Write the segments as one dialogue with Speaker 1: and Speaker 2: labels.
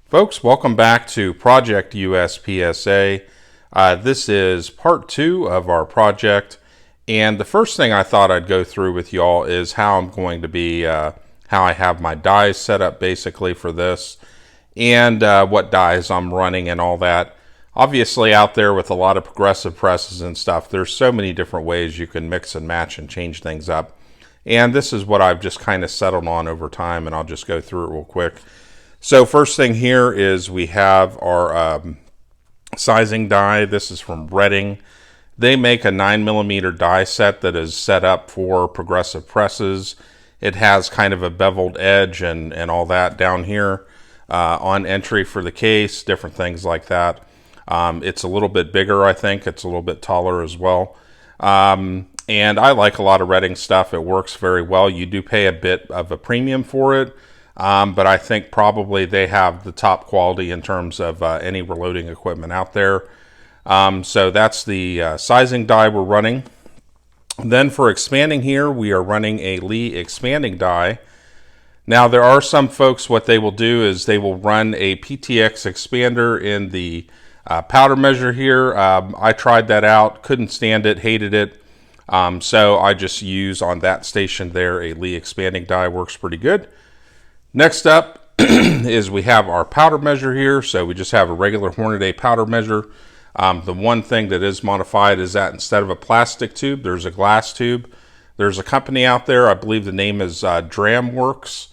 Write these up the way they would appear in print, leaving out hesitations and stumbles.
Speaker 1: Folks, welcome back to Project USPSA. This is part 2 of our project, and the first thing I thought I'd go through with y'all is how I'm going to be, how I have my dies set up basically for this, and what dies I'm running and all that. Obviously out there with a lot of progressive presses and stuff, there's so many different ways you can mix and match and change things up. And this is what I've just kind of settled on over time, and I'll just go through it real quick. So first thing here is we have our sizing die. This is from Reading. They make a 9mm die set that is set up for progressive presses. It has kind of a beveled edge and all that down here on entry for the case, different things like that. It's a little bit bigger, I think. It's a little bit taller as well. And I like a lot of Reading stuff. It works very well. You do pay a bit of a premium for it. But I think probably they have the top quality in terms of any reloading equipment out there. So that's the sizing die we're running. Then for expanding here, we are running a Lee expanding die. Now there are some folks, what they will do is they will run a PTX expander in the powder measure here. I tried that out, couldn't stand it, hated it. So I just use on that station there a Lee expanding die, works pretty good. Next up is we have our powder measure here. So we just have a regular Hornady powder measure. The one thing that is modified is that instead of a plastic tube, there's a glass tube. There's a company out there, I believe the name is Dramworks,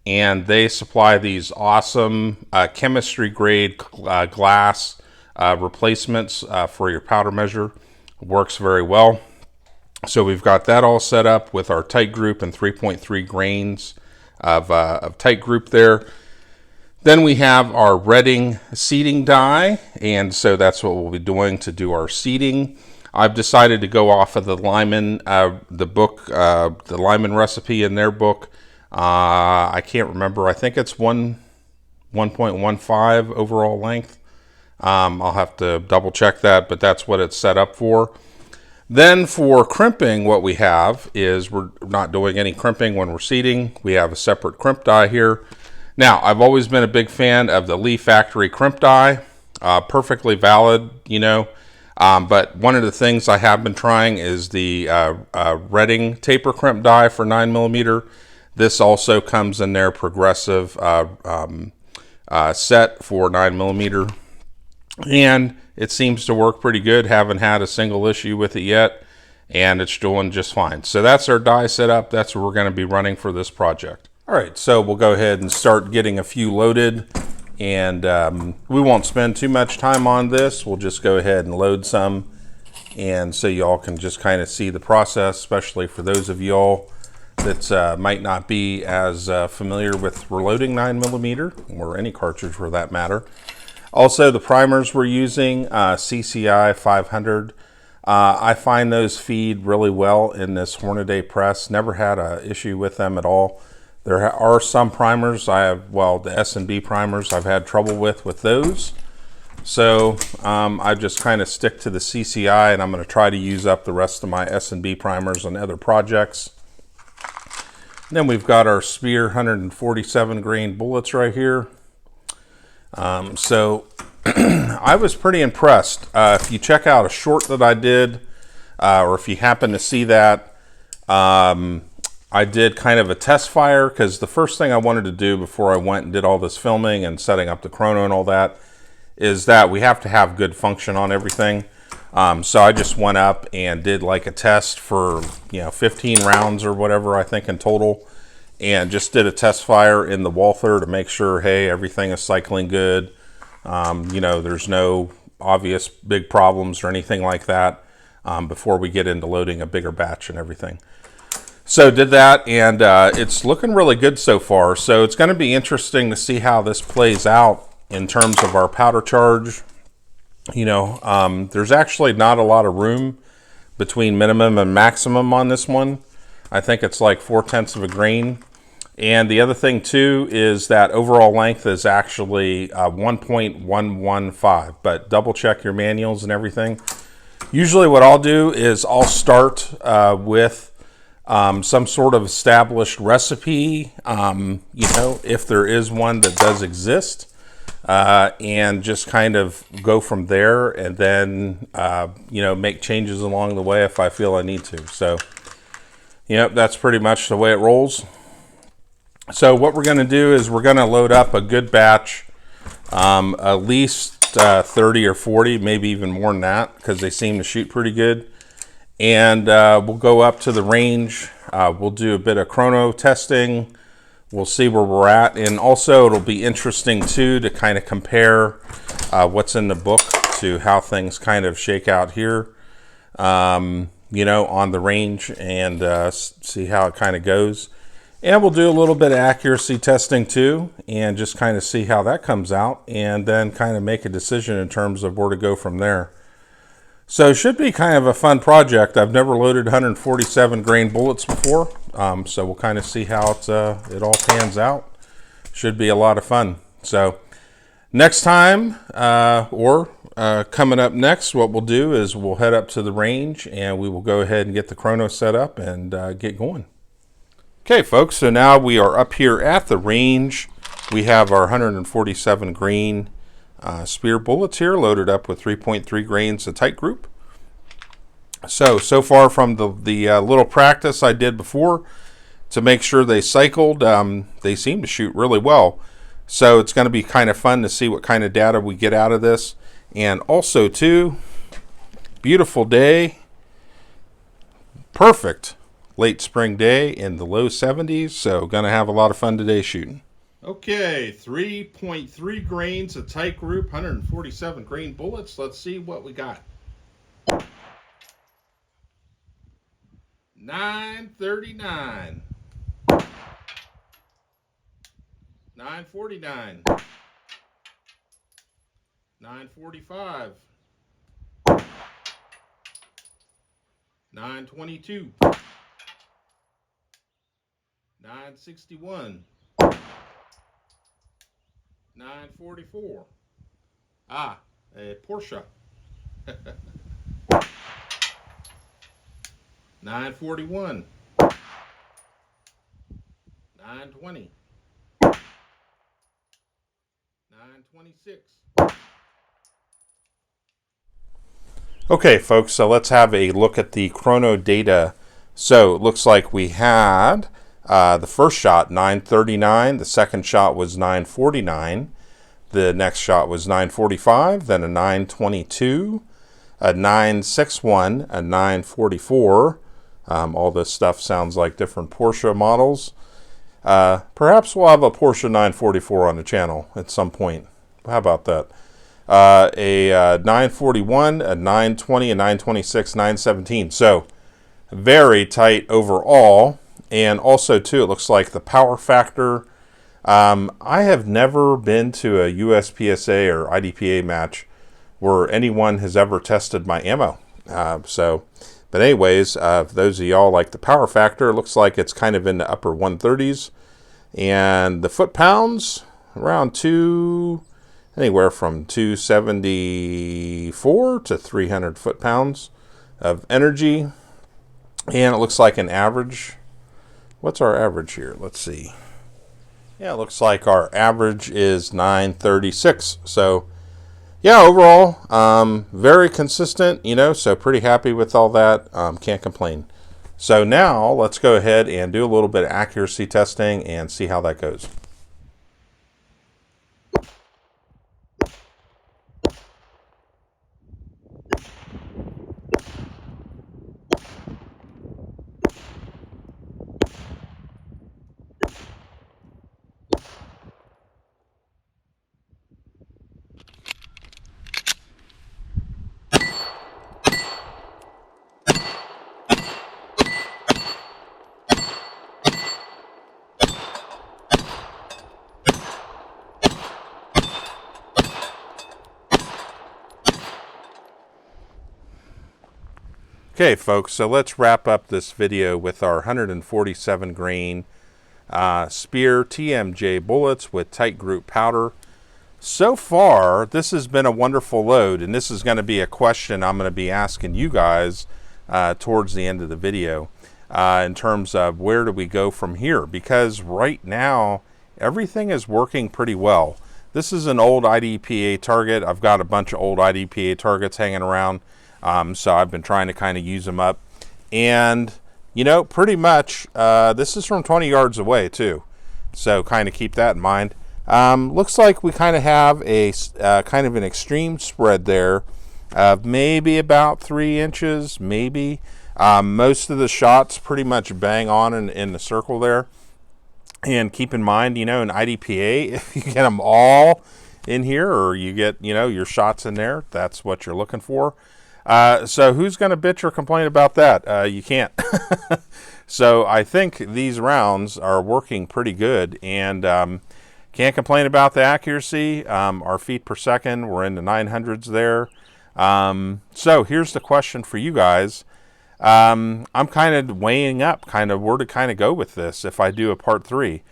Speaker 1: and they supply these awesome chemistry grade glass replacements for your powder measure. It works very well. So we've got that all set up with our Titegroup and 3.3 grains of Titegroup there. Then we have our Reading seating die, and so that's what we'll be doing to do our seating. I've decided to go off of the Lyman, the book, the Lyman recipe in their book. I can't remember. I think it's 1.15 overall length. I'll have to double check that, but that's what it's set up for. Then for crimping, what we have is we're not doing any crimping when we're seating. We have a separate crimp die here. Now, I've always been a big fan of the Lee factory crimp die. Perfectly valid, you know. But one of the things I have been trying is the Reading taper crimp die for 9mm. This also comes in their progressive set for 9mm. And it seems to work pretty good. Haven't had a single issue with it yet, and it's doing just fine. So that's our die setup. That's what we're going to be running for this project. All right, so we'll go ahead and start getting a few loaded, and we won't spend too much time on this. We'll just go ahead and load some, and so y'all can just kind of see the process, especially for those of y'all that might not be as familiar with reloading 9mm, or any cartridge for that matter. Also, the primers we're using, CCI 500. I find those feed really well in this Hornady press. Never had an issue with them at all. There are some primers I have, well, the S&B primers I've had trouble with those. So I just kind of stick to the CCI, and I'm going to try to use up the rest of my S&B primers on other projects. And then we've got our Speer 147 grain bullets right here. So I was pretty impressed. If you check out a short that I did, or if you happen to see that, I did kind of a test fire, because the first thing I wanted to do before I went and did all this filming and setting up the chrono and all that is that we have to have good function on everything. So I just went up and did like a test for 15 rounds or whatever, I think in total. And just did a test fire in the Walther to make sure, hey, everything is cycling good. There's no obvious big problems or anything like that before we get into loading a bigger batch and everything. So did that, and it's looking really good so far. So it's going to be interesting to see how this plays out in terms of our powder charge. There's actually not a lot of room between minimum and maximum on this one. I think it's like 0.4 of a grain. And the other thing too is that overall length is actually 1.115, but double check your manuals and everything. Usually what I'll do is I'll start with some sort of established recipe, if there is one that does exist. and just kind of go from there, and then make changes along the way if I feel I need to. So yep, that's pretty much the way it rolls. So what we're going to do is we're going to load up a good batch, at least 30 or 40, maybe even more than that, because they seem to shoot pretty good. And we'll go up to the range. We'll do a bit of chrono testing. We'll see where we're at. And also it'll be interesting too to kind of compare what's in the book to how things kind of shake out here, on the range, and see how it kind of goes. And we'll do a little bit of accuracy testing too, and just kind of see how that comes out, and then kind of make a decision in terms of where to go from there. So it should be kind of a fun project. I've never loaded 147 grain bullets before, so we'll kind of see how it all pans out. Should be a lot of fun. So next time, coming up next, what we'll do is we'll head up to the range, and we will go ahead and get the chrono set up and get going. Okay, folks, so now we are up here at the range. We have our 147 grain Speer bullets here loaded up with 3.3 grains of Titegroup. So far from the little practice I did before to make sure they cycled, they seem to shoot really well. So it's going to be kind of fun to see what kind of data we get out of this. And also too, beautiful day, perfect late spring day in the low 70s. So going to have a lot of fun today shooting. Okay, 3.3 grains of Titegroup, 147 grain bullets. Let's see what we got. 939, 949, 945, 922, 961, 944. A Porsche. 941. 920. 926. Okay, folks, so let's have a look at the chrono data. So it looks like we had the first shot 939, the second shot was 949, the next shot was 945, then a 922, a 961, a 944. All this stuff sounds like different Porsche models. Perhaps we'll have a Porsche 944 on the channel at some point. How about that? A 941, a 920, a 926, 917. So very tight overall. And also too, it looks like the power factor. I have never been to a USPSA or IDPA match where anyone has ever tested my ammo. But anyways, those of y'all like the power factor, it looks like it's kind of in the upper 130s. And the foot-pounds, around anywhere from 274 to 300 foot-pounds of energy. And it looks like an average. What's our average here? Let's see. Yeah, it looks like our average is 936. So yeah, overall, very consistent, so pretty happy with all that. Can't complain. So now let's go ahead and do a little bit of accuracy testing and see how that goes. Okay, folks, so let's wrap up this video with our 147 grain Speer TMJ bullets with Titegroup powder. So far, this has been a wonderful load, and this is going to be a question I'm going to be asking you guys towards the end of the video in terms of where do we go from here, because right now everything is working pretty well. This is an old IDPA target. I've got a bunch of old IDPA targets hanging around, so I've been trying to kind of use them up. And, you know, pretty much, this is from 20 yards away too, so kind of keep that in mind. Looks like we kind of have a kind of an extreme spread there of maybe about 3 inches, maybe. Most of the shots pretty much bang on in the circle there. And keep in mind, you know, in IDPA, if you get them all in here, or you get, you know, your shots in there, that's what you're looking for. So who's going to bitch or complain about that? You can't. So I think these rounds are working pretty good, and can't complain about the accuracy. Our feet per second, we're in the 900s there. So here's the question for you guys. I'm kind of weighing up kind of where to kind of go with this if I do a part 3.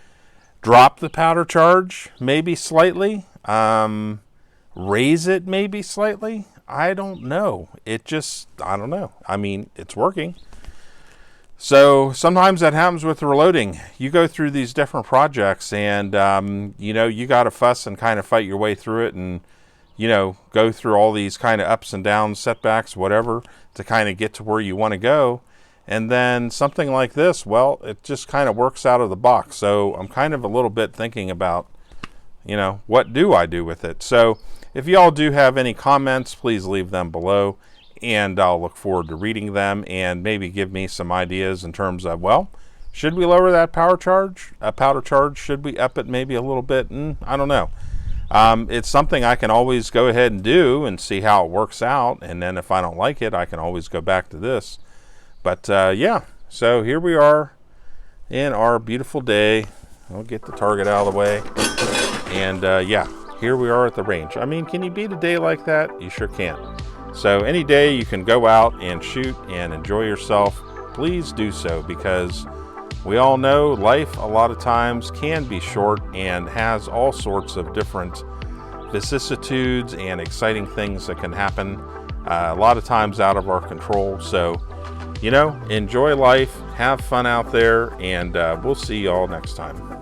Speaker 1: Drop the powder charge maybe slightly, raise it maybe slightly. I don't know. I don't know. I mean, it's working. So sometimes that happens with the reloading. You go through these different projects and, you know, you got to fuss and kind of fight your way through it and, you know, go through all these kind of ups and downs, setbacks, whatever, to kind of get to where you want to go. And then something like this, well, it just kind of works out of the box. So I'm kind of a little bit thinking about, you know, what do I do with it? So if y'all do have any comments, please leave them below, and I'll look forward to reading them and maybe give me some ideas in terms of, well, should we lower that powder charge? Should we up it maybe a little bit? I don't know. It's something I can always go ahead and do and see how it works out. And then if I don't like it, I can always go back to this. But yeah, so here we are in our beautiful day. I'll get the target out of the way. And yeah, here we are at the range. I mean, can you beat a day like that? You sure can. So any day you can go out and shoot and enjoy yourself, please do so, because we all know life a lot of times can be short and has all sorts of different vicissitudes and exciting things that can happen, a lot of times out of our control. So, you know, enjoy life, have fun out there, and we'll see you all next time.